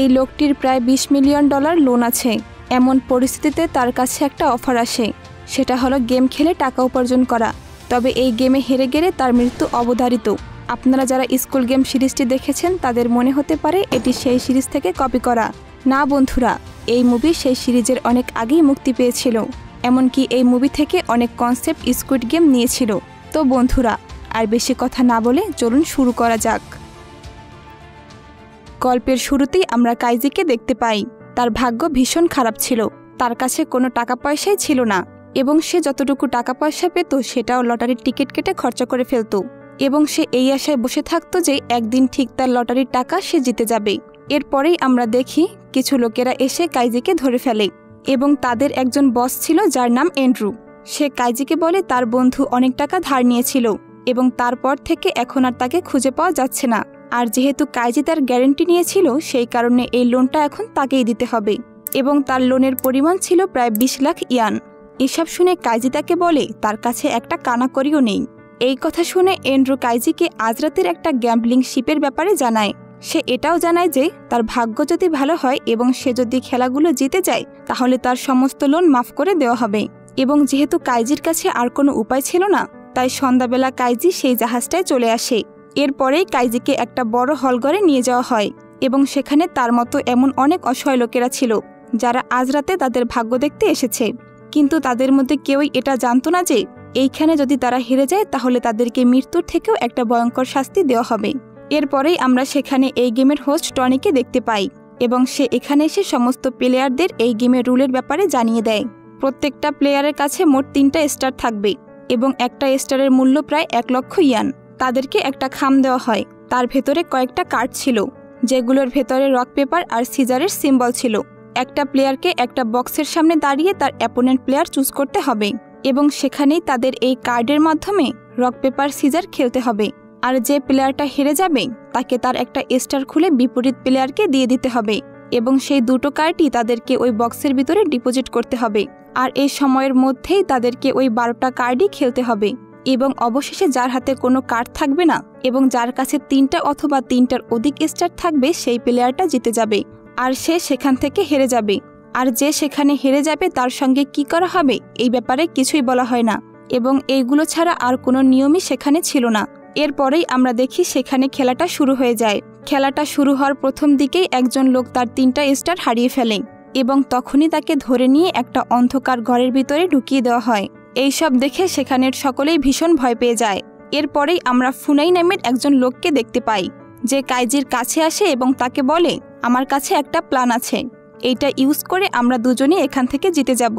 এই লোকটির প্রায় $20 মিলিয়ন লোন আছে। এমন পরিস্থিতিতে তার কাছে একটা অফার আসে, সেটা হলো গেম খেলে টাকা উপার্জন করা। তবে এই গেমে হেরে গেলে তার মৃত্যু অবধারিত। আপনারা যারা স্কুল গেম সিরিজটি দেখেছেন তাদের মনে হতে পারে এটি সেই সিরিজ থেকে কপি করা। না বন্ধুরা, এই মুভি সেই সিরিজের অনেক আগেই মুক্তি পেয়েছিল। এমনকি এই মুভি থেকে অনেক কনসেপ্ট স্কুইড গেম নিয়েছিল। তো বন্ধুরা, আর বেশি কথা না বলে চলুন শুরু করা যাক। গল্পের শুরুতেই আমরা কাইজিকে দেখতে পাই। তার ভাগ্য ভীষণ খারাপ ছিল। তার কাছে কোনো টাকা পয়সাই ছিল না এবং সে যতটুকু টাকা পয়সা পেত সেটাও লটারির টিকিট কেটে খরচা করে ফেলত এবং সে এই আশায় বসে থাকতো যে একদিন ঠিক তার লটারির টাকা সে জিতে যাবে। এরপরেই আমরা দেখি কিছু লোকেরা এসে কাইজিকে ধরে ফেলে এবং তাদের একজন বস ছিল যার নাম অ্যান্ড্রু। সে কাইজিকে বলে তার বন্ধু অনেক টাকা ধার নিয়েছিল এবং তারপর থেকে এখন আর তাকে খুঁজে পাওয়া যাচ্ছে না। আর যেহেতু কাইজি তার গ্যারান্টি নিয়েছিল সেই কারণে এই লোনটা এখন তাকেই দিতে হবে এবং তার লোনের পরিমাণ ছিল প্রায় 20 লাখ ইয়ান। এসব শুনে কাইজি তাকে বলে তার কাছে একটা কানাকড়িও নেই। এই কথা শুনে অ্যান্ড্রু কাইজিকে আজ রাতের একটা গ্যাম্বলিং শিপের ব্যাপারে জানায়। সে এটাও জানায় যে তার ভাগ্য যদি ভালো হয় এবং সে যদি খেলাগুলো জিতে যায় তাহলে তার সমস্ত লোন মাফ করে দেওয়া হবে। এবং যেহেতু কাইজির কাছে আর কোনো উপায় ছিল না, তাই সন্ধ্যাবেলা কাইজি সেই জাহাজটায় চলে আসে। এরপরেই কাইজিকে একটা বড় হলঘরে নিয়ে যাওয়া হয় এবং সেখানে তার মতো এমন অনেক অসহায় লোকেরা ছিল যারা আজ রাতে তাদের ভাগ্য দেখতে এসেছে। কিন্তু তাদের মধ্যে কেউই এটা জানতো না যে এইখানে যদি তারা হেরে যায় তাহলে তাদেরকে মৃত্যুর থেকেও একটা ভয়ঙ্কর শাস্তি দেওয়া হবে। এরপরেই আমরা সেখানে এই গেমের হোস্ট টনিকে দেখতে পাই এবং সে এখানে এসে সমস্ত প্লেয়ারদের এই গেমের রুলের ব্যাপারে জানিয়ে দেয়। প্রত্যেকটা প্লেয়ারের কাছে মোট 3টা স্টার থাকবে এবং একটা স্টারের মূল্য প্রায় 1 লক্ষ ইয়ান। তাদেরকে একটা খাম দেওয়া হয়, তার ভেতরে কয়েকটা কার্ড ছিল যেগুলোর ভেতরে রক পেপার আর সিজারের সিম্বল ছিল। একটা প্লেয়ারকে একটা বক্সের সামনে দাঁড়িয়ে তার অ্যাপোনেন্ট প্লেয়ার চুজ করতে হবে এবং সেখানেই তাদের এই কার্ডের মাধ্যমে রক পেপার সিজার খেলতে হবে। আর যে প্লেয়ারটা হেরে যাবে তাকে তার একটা স্টার খুলে বিপরীত প্লেয়ারকে দিয়ে দিতে হবে এবং সেই 2টো কার্ডই তাদেরকে ওই বক্সের ভিতরে ডিপোজিট করতে হবে। আর এই সময়ের মধ্যেই তাদেরকে ওই 12টা কার্ডই খেলতে হবে এবং অবশেষে যার হাতে কোনো কার্ড থাকবে না এবং যার কাছে 3টা অথবা 3টার অধিক স্টার থাকবে সেই প্লেয়ারটা জিতে যাবে আর সে সেখান থেকে হেরে যাবে। আর যে সেখানে হেরে যাবে তার সঙ্গে কি করা হবে এই ব্যাপারে কিছুই বলা হয় না এবং এইগুলো ছাড়া আর কোনো নিয়মই সেখানে ছিল না। এরপরেই আমরা দেখি সেখানে খেলাটা শুরু হয়ে যায়। খেলাটা শুরু হওয়ার প্রথম দিকেই একজন লোক তার 3টা স্টার হারিয়ে ফেলে এবং তখনই তাকে ধরে নিয়ে একটা অন্ধকার ঘরের ভিতরে ঢুকিয়ে দেওয়া হয়। এইসব দেখে সেখানের সকলেই ভীষণ ভয় পেয়ে যায়। এরপরেই আমরা ফুনাই নামের একজন লোককে দেখতে পাই যে কাইজির কাছে আসে এবং তাকে বলে আমার কাছে একটা প্ল্যান আছে, এইটা ইউজ করে আমরা দুজনেই এখান থেকে জিতে যাব।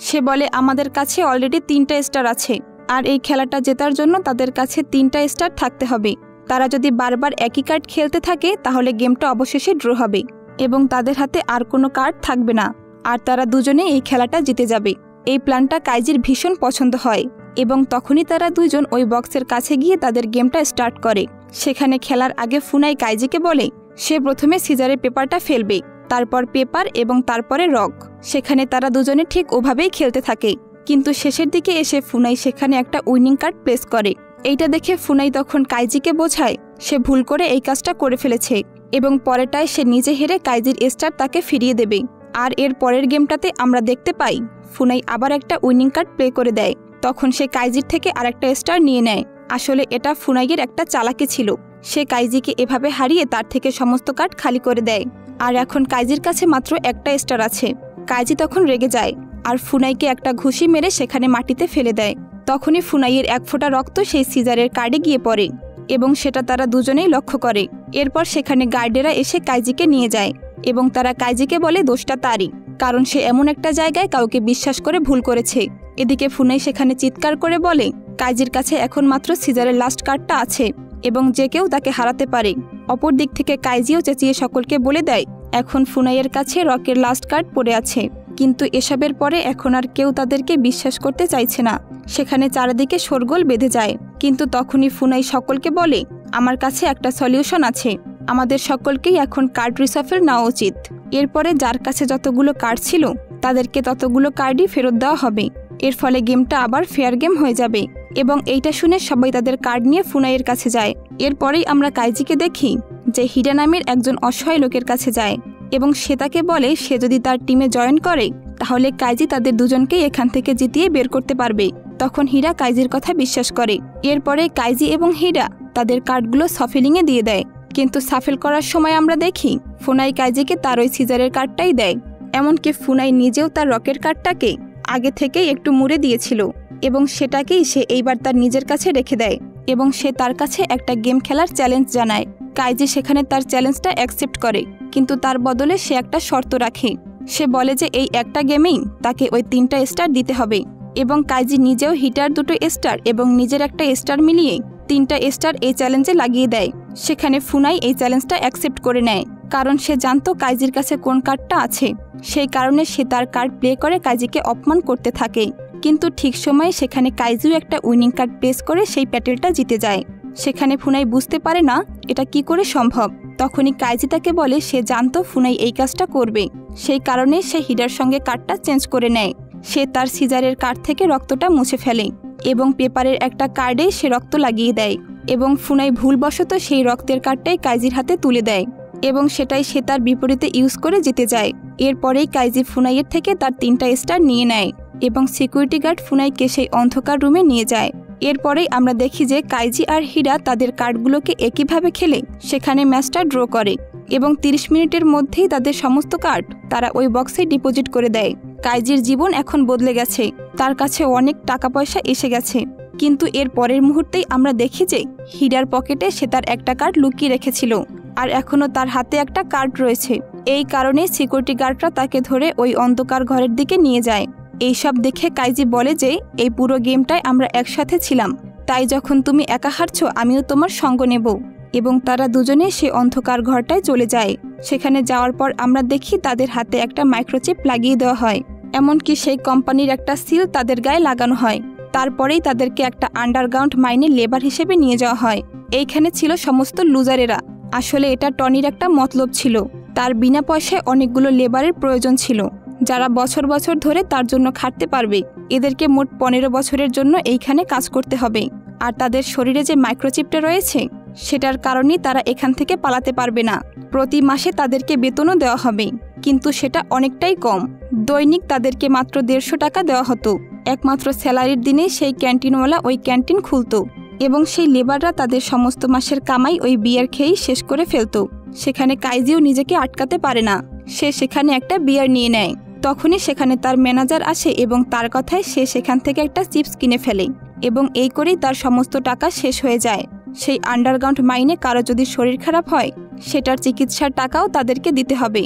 সে বলে আমাদের কাছে অলরেডি 3টা স্টার আছে আর এই খেলাটা জেতার জন্য তাদের কাছে 3টা স্টার থাকতে হবে। তারা যদি বারবার একই কার্ড খেলতে থাকে তাহলে গেমটা অবশেষে ড্র হবে এবং তাদের হাতে আর কোনো কার্ড থাকবে না আর তারা দুজনে এই খেলাটা জিতে যাবে। এই প্ল্যানটা কাইজির ভীষণ পছন্দ হয় এবং তখনই তারা দুজন ওই বক্সের কাছে গিয়ে তাদের গেমটা স্টার্ট করে। সেখানে খেলার আগে ফুনাই কাইজিকে বলে সে প্রথমে সিজারের পেপারটা ফেলবে, তারপর পেপার এবং তারপরে রক। সেখানে তারা দুজনে ঠিক ওভাবেই খেলতে থাকে, কিন্তু শেষের দিকে এসে ফুনাই সেখানে একটা উইনিং কার্ড প্লেস করে। এইটা দেখে ফুনাই তখন কাইজিকে বোঝায় সে ভুল করে এই কাজটা করে ফেলেছে এবং পরেরটায় সে নিজে হেরে কাইজির স্টার তাকে ফিরিয়ে দেবে। আর এর পরের গেমটাতে আমরা দেখতে পাই ফুনাই আবার একটা উইনিং কার্ড প্লে করে দেয়। তখন সে কাইজির থেকে আরেকটা স্টার নিয়ে নেয়। আসলে এটা ফুনাইয়ের একটা চালাকি ছিল। সে কাইজিকে এভাবে হারিয়ে তার থেকে সমস্ত কার্ড খালি করে দেয় আর এখন কাইজির কাছে মাত্র একটা স্টার আছে। কাইজি তখন রেগে যায় আর ফুনাইকে একটা ঘুষি মেরে সেখানে মাটিতে ফেলে দেয়। তখনই ফুনাইয়ের 1 ফোঁটা রক্ত সেই সিজারের কার্ডে গিয়ে পড়ে এবং সেটা তারা দুজনেই লক্ষ্য করে। এরপর সেখানে গার্ডেরা এসে কাইজিকে নিয়ে যায় এবং তারা কাইজিকে বলে দোষটা তারই, কারণ সে এমন একটা জায়গায় কাউকে বিশ্বাস করে ভুল করেছে। এদিকে ফুনাই সেখানে চিৎকার করে বলে কাইজির কাছে এখন মাত্র সিজারের লাস্ট কার্ডটা আছে এবং যে কেউ তাকে হারাতে পারে। অপর দিক থেকে কাইজিও চেঁচিয়ে সকলকে বলে দেয় এখন ফুনাইয়ের কাছে রকের লাস্ট কার্ড পড়ে আছে। কিন্তু এসবের পরে এখন আর কেউ তাদেরকে বিশ্বাস করতে চাইছে না। সেখানে চারিদিকে শোরগোল বেঁধে যায়। কিন্তু তখনই ফুনাই সকলকে বলে আমার কাছে একটা সলিউশন আছে, আমাদের সকলকেই এখন কার্ড রিসাফেল নেওয়া উচিত। এরপরে যার কাছে যতগুলো কার্ড ছিল তাদেরকে ততগুলো কার্ডই ফেরত দেওয়া হবে। এর ফলে গেমটা আবার ফেয়ার গেম হয়ে যাবে এবং এইটা শুনে সবাই তাদের কার্ড নিয়ে ফুনাইয়ের কাছে যায়। এরপরেই আমরা কাইজিকে দেখি যে হিরা নামের একজন অসহায় লোকের কাছে যায় এবং সে তাকে বলে সে যদি তার টিমে জয়েন করে তাহলে কাইজি তাদের দুজনকে এখান থেকে জিতিয়ে বের করতে পারবে। তখন হীরা কাইজির কথা বিশ্বাস করে। এরপরে কাইজি এবং হীরা তাদের কার্ডগুলো সাফেলিংয়ে দিয়ে দেয়। কিন্তু সাফেল করার সময় আমরা দেখি ফুনাই কাইজিকে তার ওই সিজারের কার্ডটাই দেয়। এমনকি ফুনাই নিজেও তার রকের কার্ডটাকে আগে থেকেই একটু মুড়ে দিয়েছিল এবং সেটাকেই সে এইবার তার নিজের কাছে রেখে দেয় এবং সে তার কাছে একটা গেম খেলার চ্যালেঞ্জ জানায়। কাইজি সেখানে তার চ্যালেঞ্জটা অ্যাকসেপ্ট করে, কিন্তু তার বদলে সে একটা শর্ত রাখে। সে বলে যে এই একটা গেমেই তাকে ওই 3টা স্টার দিতে হবে এবং কাইজি নিজেও হিটার 2টো স্টার এবং নিজের একটা স্টার মিলিয়ে 3টা স্টার এই চ্যালেঞ্জে লাগিয়ে দেয়। সেখানে ফুনাই এই চ্যালেঞ্জটা অ্যাকসেপ্ট করে নেয়, কারণ সে জানতো কাইজির কাছে কোন কার্ডটা আছে। সেই কারণে সে তার কার্ড প্লে করে কাইজিকে অপমান করতে থাকে। কিন্তু ঠিক সময়ে সেখানে কাইজিও একটা উইনিং কার্ড প্লেস করে সেই প্যাটেলটা জিতে যায়। সেখানে ফুনাই বুঝতে পারে না এটা কি করে সম্ভব। তখনই কাইজি তাকে বলে সে জানতো ফুনাই এই কাজটা করবে, সেই কারণে সে হিডার সঙ্গে কার্ডটা চেঞ্জ করে নেয়। সে তার সিজারের কার্ড থেকে রক্তটা মুছে ফেলে এবং পেপারের একটা কার্ডে সে রক্ত লাগিয়ে দেয় এবং ফুনাই ভুলবশত সেই রক্তের কার্ডটাই কাইজির হাতে তুলে দেয় এবং সেটাই সে তার বিপরীতে ইউজ করে জিতে যায়। এরপরেই কাইজি ফুনাইয়ের থেকে তার 3টা স্টার নিয়ে নেয় এবং সিকিউরিটি গার্ড ফুনাইকে সেই অন্ধকার রুমে নিয়ে যায়। এরপরেই আমরা দেখি যে কাইজি আর হীরা তাদের কার্ডগুলোকে একইভাবে খেলে সেখানে ম্যাচটা ড্র করে এবং 30 মিনিটের মধ্যেই তাদের সমস্ত কার্ড তারা ওই বক্সে ডিপোজিট করে দেয়। কাইজির জীবন এখন বদলে গেছে, তার কাছে অনেক টাকা পয়সা এসে গেছে। কিন্তু এর পরের মুহূর্তেই আমরা দেখি যে হীরার পকেটে সে তার একটা কার্ড লুকিয়ে রেখেছিল আর এখনও তার হাতে একটা কার্ড রয়েছে। এই কারণে সিকিউরিটি গার্ডরা তাকে ধরে ওই অন্ধকার ঘরের দিকে নিয়ে যায়। এইসব দেখে কাইজি বলে যে এই পুরো গেমটায় আমরা একসাথে ছিলাম, তাই যখন তুমি একা হারছো আমিও তোমার সঙ্গ নেব। এবং তারা দুজনে সে অন্ধকার ঘরটায় চলে যায়। সেখানে যাওয়ার পর আমরা দেখি তাদের হাতে একটা মাইক্রোচিপ লাগিয়ে দেওয়া হয়, এমনকি সেই কোম্পানির একটা সিল তাদের গায়ে লাগানো হয়। তারপরেই তাদেরকে একটা আন্ডারগ্রাউন্ড মাইনে লেবার হিসেবে নিয়ে যাওয়া হয়। এইখানে ছিল সমস্ত লুজারেরা। আসলে এটা টনির একটা মতলব ছিল, তার বিনা পয়সায় অনেকগুলো লেবারের প্রয়োজন ছিল যারা বছর বছর ধরে তার জন্য খাটতে পারবে। এদেরকে মোট 15 বছরের জন্য এইখানে কাজ করতে হবে। আর তাদের শরীরে যে মাইক্রোচিপটা রয়েছে সেটার কারণেই তারা এখান থেকে পালাতে পারবে না। প্রতি মাসে তাদেরকে বেতনও দেওয়া হবে, কিন্তু সেটা অনেকটাই কম। দৈনিক তাদেরকে মাত্র 150 টাকা দেওয়া হতো। একমাত্র স্যালারির দিনেই সেই ক্যান্টিনওয়ালা ওই ক্যান্টিন খুলতো এবং সেই লেবাররা তাদের সমস্ত মাসের কামাই ওই বিয়ার খেয়েই শেষ করে ফেলতো। সেখানে কাইজিও নিজেকে আটকাতে পারে না, সে সেখানে একটা বিয়ার নিয়ে নেয়। তখনই সেখানে তার ম্যানেজার আসে এবং তার কথায় সে সেখান থেকে একটা চিপস কিনে ফেলে এবং এই করেই তার সমস্ত টাকা শেষ হয়ে যায়। সেই আন্ডারগ্রাউন্ড মাইনে কারো যদি শরীর খারাপ হয় সেটার চিকিৎসার টাকাও তাদেরকে দিতে হবে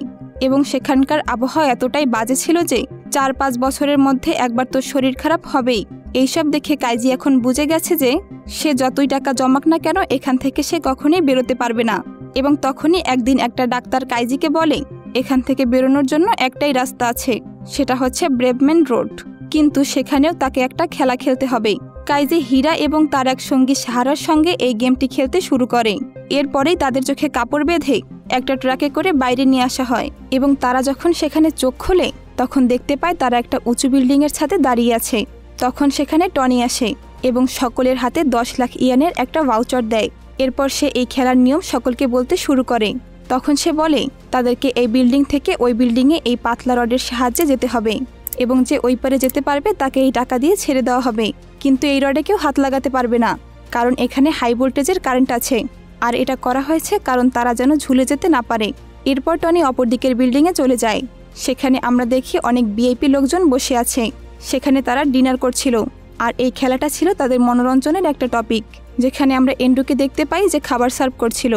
এবং সেখানকার আবহাওয়া এতটাই বাজে ছিল যে 4-5 বছরের মধ্যে একবার তো শরীর খারাপ হবেই। এইসব দেখে কাইজি এখন বুঝে গেছে যে সে যতই টাকা জমাক না কেন এখান থেকে সে কখনোই বেরোতে পারবে না। এবং তখনই একদিন একটা ডাক্তার কাইজিকে বলে এখান থেকে বেরোনোর জন্য একটাই রাস্তা আছে, সেটা হচ্ছে ব্রেভম্যান রোড। কিন্তু সেখানেও তাকে একটা খেলা খেলতে হবে। কাইজি হীরা এবং তার এক সঙ্গী সাহারার সঙ্গে এই গেমটি খেলতে শুরু করে। এরপরেই তাদের চোখে কাপড় বেঁধে একটা ট্রাকে করে বাইরে নিয়ে আসা হয় এবং তারা যখন সেখানে চোখ খোলে তখন দেখতে পায় তারা একটা উঁচু বিল্ডিংয়ের ছাদে দাঁড়িয়ে আছে। তখন সেখানে টনি আসে এবং সকলের হাতে 10 লাখ ইয়ানের একটা ভাউচার দেয়। এরপর সে এই খেলার নিয়ম সকলকে বলতে শুরু করে। তখন সে বলে তাদেরকে এই বিল্ডিং থেকে ওই বিল্ডিংয়ে এই পাতলা রডের সাহায্যে যেতে হবে এবং যে ওই পারে যেতে পারবে তাকে এই টাকা দিয়ে ছেড়ে দেওয়া হবে। কিন্তু এই রডে কেউ হাত লাগাতে পারবে না, কারণ এখানে হাই ভোল্টেজের কারেন্ট আছে আর এটা করা হয়েছে কারণ তারা যেন ঝুলে যেতে না পারে। এরপর টনি অপর দিকের বিল্ডিংয়ে চলে যায়। সেখানে আমরা দেখি অনেক ভিআইপি লোকজন বসে আছে। সেখানে তারা ডিনার করছিল আর এই খেলাটা ছিল তাদের মনোরঞ্জনের একটা টপিক, যেখানে আমরা এন্ডুকে দেখতে পাই যে খাবার সার্ভ করছিল।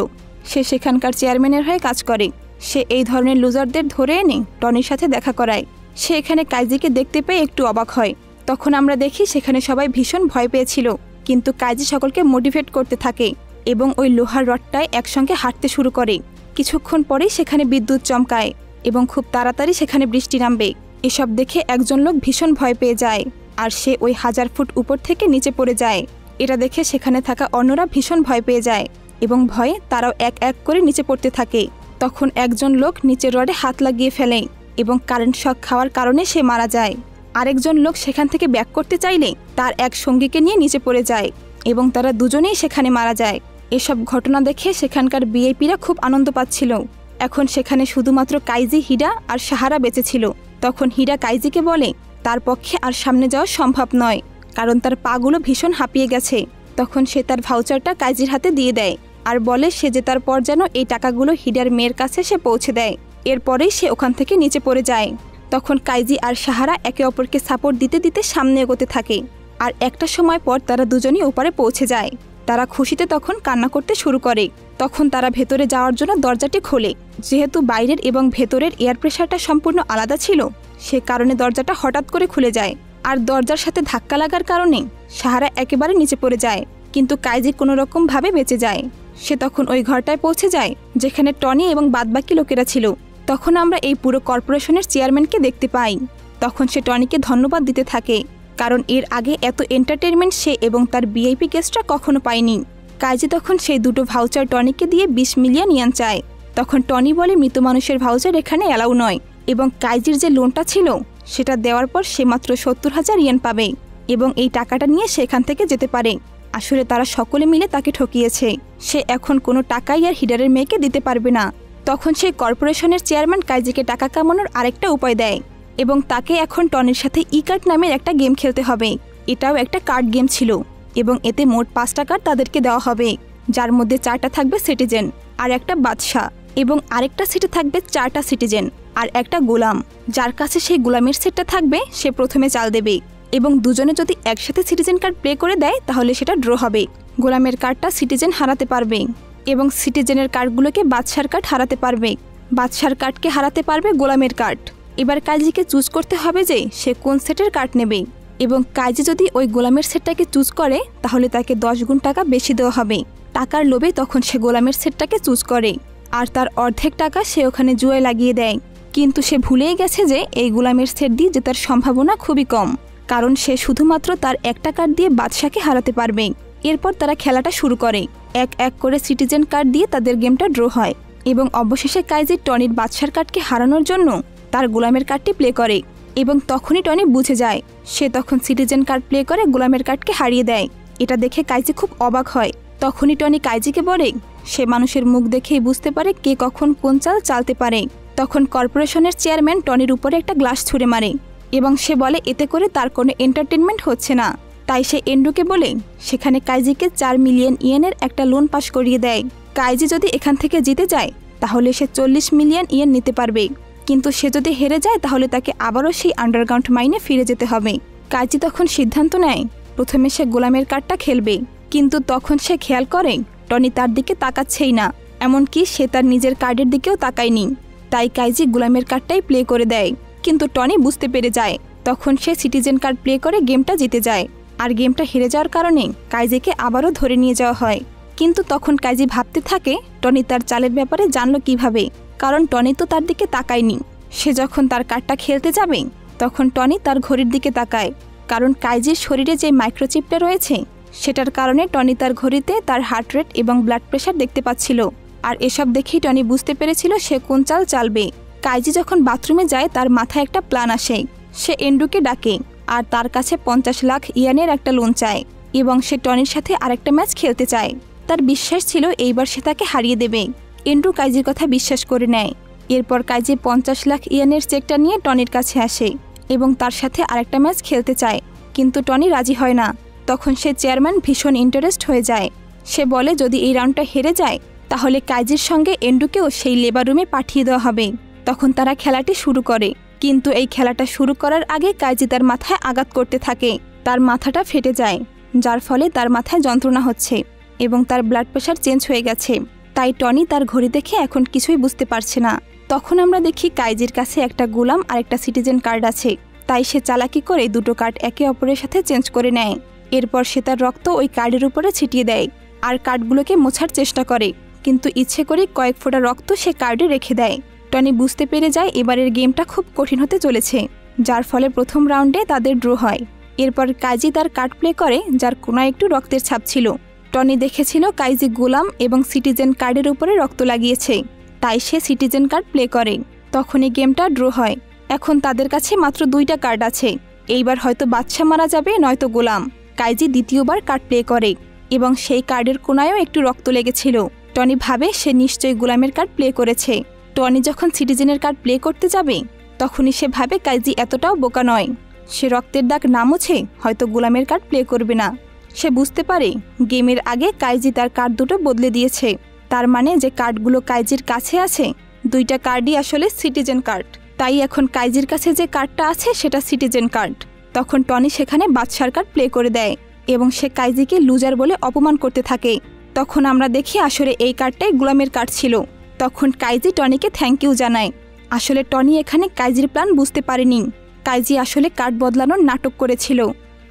সে সেখানকার চেয়ারম্যানের হয়ে কাজ করে। সে এই ধরনের লুজারদের ধরে এনে টনির সাথে দেখা করায়। সে এখানে কাইজিকে দেখতে পেয়ে একটু অবাক হয়। তখন আমরা দেখি সেখানে সবাই ভীষণ ভয় পেয়েছিল, কিন্তু কাইজি সকলকে মোটিভেট করতে থাকে এবং ওই লোহার রডটায় একসঙ্গে হাঁটতে শুরু করে। কিছুক্ষণ পরেই সেখানে বিদ্যুৎ চমকায় এবং খুব তাড়াতাড়ি সেখানে বৃষ্টি নামবে। এসব দেখে একজন লোক ভীষণ ভয় পেয়ে যায় আর সে ওই 1000 ফুট উপর থেকে নিচে পড়ে যায়। এটা দেখে সেখানে থাকা অন্যরা ভীষণ ভয় পেয়ে যায় এবং ভয়ে তারাও এক এক করে নিচে পড়তে থাকে। তখন একজন লোক নিচের রডে হাত লাগিয়ে ফেলে এবং কারেন্ট শক খাওয়ার কারণে সে মারা যায়। আরেকজন লোক সেখান থেকে ব্যাক করতে চাইলে তার এক সঙ্গীকে নিয়ে নিচে পড়ে যায় এবং তারা দুজনেই সেখানে মারা যায়। এসব ঘটনা দেখে সেখানকার ভিআইপিরা খুব আনন্দ পাচ্ছিল এখন সেখানে শুধুমাত্র কাইজি, হিডা আর সাহারা বেঁচে ছিল। তখন হিডা কাইজিকে বলে তার পক্ষে আর সামনে যাওয়া সম্ভব নয়, কারণ তার পাগুলো ভীষণ হাঁপিয়ে গেছে। তখন সে তার ভাউচারটা কাইজির হাতে দিয়ে দেয় আর বলে সে জেতার পর যেন এই টাকাগুলো হিডার মেয়ের কাছে সে পৌঁছে দেয়। এরপরেই সে ওখান থেকে নিচে পড়ে যায়। তখন কাইজি আর সাহারা একে অপরকে সাপোর্ট দিতে দিতে সামনে এগোতে থাকে। আর একটা সময় পর তারা দুজনই ওপারে পৌঁছে যায়। তারা খুশিতে তখন কান্না করতে শুরু করে। তখন তারা ভেতরে যাওয়ার জন্য দরজাটি খোলে। যেহেতু বাইরের এবং ভেতরের এয়ার প্রেশারটা সম্পূর্ণ আলাদা ছিল, সে কারণে দরজাটা হঠাৎ করে খুলে যায়। আর দরজার সাথে ধাক্কা লাগার কারণে সাহারা একেবারে নিচে পড়ে যায়, কিন্তু কাইজি কোনো রকমভাবে বেঁচে যায়। সে তখন ওই ঘরটায় পৌঁছে যায় যেখানে টনি এবং বাদবাকি লোকেরা ছিল। তখন আমরা এই পুরো কর্পোরেশনের চেয়ারম্যানকে দেখতে পাই। তখন সে টনিকে ধন্যবাদ দিতে থাকে, কারণ এর আগে এত এন্টারটেনমেন্ট সে এবং তার ভিআইপি গেস্টরা কখনো পায়নি। কাইজি তখন সেই দুটো ভাউচার টনিকে দিয়ে 20 মিলিয়ন ইয়ান চায়। তখন টনি বলে মৃত মানুষের ভাউচার এখানে অ্যালাউ নয়, এবং কাইজির যে লোনটা ছিল সেটা দেওয়ার পর সে মাত্র 70,000 ইয়ান পাবে এবং এই টাকাটা নিয়ে সেখান থেকে যেতে পারে। আসলে তারা সকলে মিলে তাকে ঠকিয়েছে। সে এখন কোনো টাকাই আর হিডারের মেয়েকে দিতে পারবে না। তখন সেই কর্পোরেশনের চেয়ারম্যান কাইজিকে টাকা কামানোর আরেকটা উপায় দেয় এবং তাকে এখন টনির সাথে ই কার্ড নামের একটা গেম খেলতে হবে। এটাও একটা কার্ড গেম ছিল এবং এতে মোট 5টা কার্ড তাদেরকে দেওয়া হবে, যার মধ্যে 4টা থাকবে সিটিজেন আর একটা বাদশা, এবং আরেকটা সেটে থাকবে 4টা সিটিজেন আর একটা গোলাম। যার কাছে সেই গোলামের সেটটা থাকবে সে প্রথমে চাল দেবে, এবং দুজনে যদি একসাথে সিটিজেন কার্ড প্লে করে দেয় তাহলে সেটা ড্র হবে। গোলামের কার্ডটা সিটিজেন হারাতে পারবে এবং সিটিজেনের কার্ডগুলোকে বাদশার কার্ড হারাতে পারবে। বাদশার কার্ডকে হারাতে পারবে গোলামের কার্ড। এবার কাইজিকে চুজ করতে হবে যে সে কোন সেটের কার্ড নেবে, এবং কাইজি যদি ওই গোলামের সেটটাকে চুজ করে তাহলে তাকে 10 গুণ টাকা বেশি দেওয়া হবে। টাকার লোভে তখন সে গোলামের সেটটাকে চুজ করে আর তার অর্ধেক টাকা সে ওখানে জুয়ে লাগিয়ে দেয়। কিন্তু সে ভুলেই গেছে যে এই গোলামের সেট দিয়ে জেতার সম্ভাবনা খুবই কম, কারণ সে শুধুমাত্র তার একটা কার্ড দিয়ে বাদশাকে হারাতে পারবে। এরপর তারা খেলাটা শুরু করে। এক এক করে সিটিজেন কার্ড দিয়ে তাদের গেমটা ড্র হয় এবং অবশেষে কাইজি টনির বাদশার কার্ডকে হারানোর জন্য তার গোলামের কার্ডটি প্লে করে, এবং তখনই টনি বুঝে যায়। সে তখন সিটিজেন কার্ড প্লে করে গোলামের কার্ডকে হারিয়ে দেয়। এটা দেখে কাইজি খুব অবাক হয়। তখনই টনি কাইজিকে বলে সে মানুষের মুখ দেখেই বুঝতে পারে কে কখন কোন চাল চালতে পারে। তখন কর্পোরেশনের চেয়ারম্যান টনির উপরে একটা গ্লাস ছুঁড়ে মারে এবং সে বলে এতে করে তার কোনো এন্টারটেনমেন্ট হচ্ছে না। তাই সে এন্ডুকে বলে সেখানে কাইজিকে 4 মিলিয়ন ইয়েনের একটা লোন পাস করিয়ে দেয়। কাইজি যদি এখান থেকে জিতে যায় তাহলে সে 40 মিলিয়ন ইয়েন নিতে পারবে, কিন্তু সে যদি হেরে যায় তাহলে তাকে আবারও সেই আন্ডারগ্রাউন্ড মাইনে ফিরে যেতে হবে। কাইজি তখন সিদ্ধান্ত নেয় প্রথমে সে গোলামের কার্ডটা খেলবে, কিন্তু তখন সে খেয়াল করে টনি তার দিকে তাকাচ্ছেই না, এমনকি সে তার নিজের কার্ডের দিকেও তাকায়নি। তাই কাইজি গোলামের কার্ডটাই প্লে করে দেয়, কিন্তু টনি বুঝতে পেরে যায়। তখন সে সিটিজেন কার্ড প্লে করে গেমটা জিতে যায়, আর গেমটা হেরে যাওয়ার কারণে কাইজিকে আবারও ধরে নিয়ে যাওয়া হয়। কিন্তু তখন কাইজি ভাবতে থাকে টনি তার চালের ব্যাপারে জানলো কিভাবে, কারণ টনি তো তার দিকে তাকায়নি। সে যখন তার কার্ডটা খেলতে যাবে তখন টনি তার ঘড়ির দিকে তাকায়, কারণ কাইজির শরীরে যে মাইক্রোচিপটা রয়েছে সেটার কারণে টনি তার ঘড়িতে তার হার্ট রেট এবং ব্লাড প্রেশার দেখতে পাচ্ছিল। আর এসব দেখেই টনি বুঝতে পেরেছিল সে কোন চাল চালবে। কাইজি যখন বাথরুমে যায় তার মাথায় একটা প্ল্যান আসে। সে এন্ডুকে ডাকে আর তার কাছে 50 লাখ ইয়ানের একটা লোন চায়, এবং সে টনির সাথে আরেকটা ম্যাচ খেলতে চায়। তার বিশ্বাস ছিল এইবার সে তাকে হারিয়ে দেবে। এন্ডু কাইজির কথা বিশ্বাস করে নেয়। এরপর কাইজি 50 লাখ ইয়ানের চেকটা নিয়ে টনির কাছে আসে এবং তার সাথে আরেকটা ম্যাচ খেলতে চায়, কিন্তু টনি রাজি হয় না। তখন সে চেয়ারম্যান ভীষণ ইন্টারেস্ট হয়ে যায়। সে বলে যদি এই রাউন্ডটা হেরে যায় তাহলে কাইজির সঙ্গে এন্ডুকেও সেই লেবার রুমে পাঠিয়ে দেওয়া হবে। তখন তারা খেলাটি শুরু করে, কিন্তু এই খেলাটা শুরু করার আগে কাইজি তার মাথায় আঘাত করতে থাকে। তার মাথাটা ফেটে যায়, যার ফলে তার মাথায় যন্ত্রণা হচ্ছে এবং তার ব্লাড প্রেশার চেঞ্জ হয়ে গেছে। তাই টনি তার ঘড়ি দেখে এখন কিছুই বুঝতে পারছে না। তখন আমরা দেখি কাইজির কাছে একটা গোলাম আর একটা সিটিজেন কার্ড আছে, তাই সে চালাকি করে দুটো কার্ড একে অপরের সাথে চেঞ্জ করে নেয়। এরপর সে তার রক্ত ওই কার্ডের উপরে ছিটিয়ে দেয় আর কার্ডগুলোকে মোছার চেষ্টা করে, কিন্তু ইচ্ছে করে কয়েক ফোঁটা রক্ত সে কার্ডে রেখে দেয়। টনি বুঝতে পেরে যায় এবারের গেমটা খুব কঠিন হতে চলেছে, যার ফলে প্রথম রাউন্ডে তাদের ড্র হয়। এরপর কাইজি তার কার্ড প্লে করে যার কোনায় একটু রক্তের ছাপ ছিল। টনি দেখেছিল কাইজি গোলাম এবং সিটিজেন কার্ডের উপরে রক্ত লাগিয়েছে, তাই সে সিটিজেন কার্ড প্লে করে। তখনই গেমটা ড্র হয়। এখন তাদের কাছে মাত্র 2টা কার্ড আছে। এইবার হয়তো বাদশা মারা যাবে নয়তো গোলাম। কাইজি দ্বিতীয়বার কার্ড প্লে করে এবং সেই কার্ডের কোনায়ও একটু রক্ত লেগেছিল। টনি ভাবে সে নিশ্চয়ই গোলামের কার্ড প্লে করেছে। টনি যখন সিটিজেনের কার্ড প্লে করতে যাবে তখনই সে ভাবে কাইজি এতটাও বোকা নয়। সে রক্তের দাগ না মুছে হয়তো গোলামের কার্ড প্লে করবে না। সে বুঝতে পারে গেমের আগে কাইজি তার কার্ড দুটো বদলে দিয়েছে। তার মানে যে কার্ডগুলো কাইজির কাছে আছে দুইটা কার্ডই আসলে সিটিজেন কার্ড। তাই এখন কাইজির কাছে যে কার্ডটা আছে সেটা সিটিজেন কার্ড। তখন টনি সেখানে বাদশার কার্ড প্লে করে দেয় এবং সে কাইজিকে লুজার বলে অপমান করতে থাকে। তখন আমরা দেখি আসলে এই কার্ডটাই গোলামের কার্ড ছিল। তখন কাইজি টনিকে থ্যাংক ইউ জানায়। আসলে টনি এখানে কাইজির প্ল্যান বুঝতে পারেনি। কাইজি আসলে কার্ড বদলানোর নাটক করেছিল।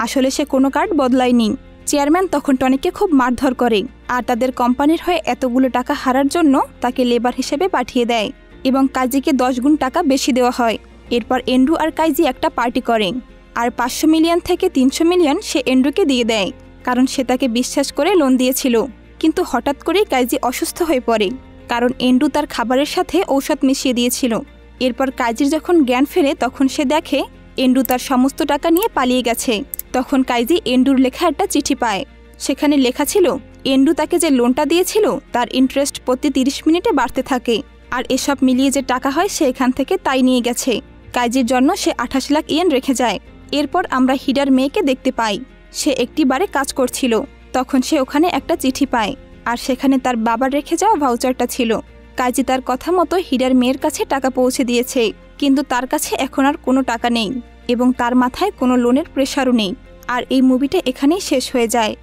আসলে সে কোনো কার্ড বদলায়নি। চেয়ারম্যান তখন টনিকে খুব মারধর করে আর তাদের কোম্পানির হয়ে এতগুলো টাকা হারার জন্য তাকে লেবার হিসেবে পাঠিয়ে দেয় এবং কাইজিকে 10 গুণ টাকা বেশি দেওয়া হয়। এরপর এন্ড্রু আর কাইজি একটা পার্টি করে আর 500 মিলিয়ন থেকে 300 মিলিয়ন সে এন্ড্রুকে দিয়ে দেয়, কারণ সে তাকে বিশ্বাস করে লোন দিয়েছিল। কিন্তু হঠাৎ করেই কাইজি অসুস্থ হয়ে পড়ে, কারণ এন্ড্রু তার খাবারের সাথে ঔষধ মিশিয়ে দিয়েছিল। এরপর কাইজির যখন জ্ঞান ফেরে তখন সে দেখে এন্ড্রু তার সমস্ত টাকা নিয়ে পালিয়ে গেছে। তখন কাইজি এন্ড্রুর লেখা একটা চিঠি পায়। সেখানে লেখা ছিল এন্ড্রু তাকে যে লোনটা দিয়েছিল তার ইন্টারেস্ট প্রতি 30 মিনিটে বাড়তে থাকে, আর এসব মিলিয়ে যে টাকা হয় সে এখান থেকে তাই নিয়ে গেছে। কাইজির জন্য সে 28 লাখ ইয়েন রেখে যায়। এরপর আমরা হিডার মেয়েকে দেখতে পাই। সে একটি বারে কাজ করছিল। তখন সে ওখানে একটা চিঠি পায় আর সেখানে তার বাবার রেখে যাওয়া ভাউচারটা ছিল। কাইজি তার কথা মতো হিডার মেয়ের কাছে টাকা পৌঁছে দিয়েছে, কিন্তু তার কাছে এখন আর কোনো টাকা নেই এবং তার মাথায় কোনো লোনের প্রেশারও নেই। আর এই মুভিটা এখানেই শেষ হয়ে যায়।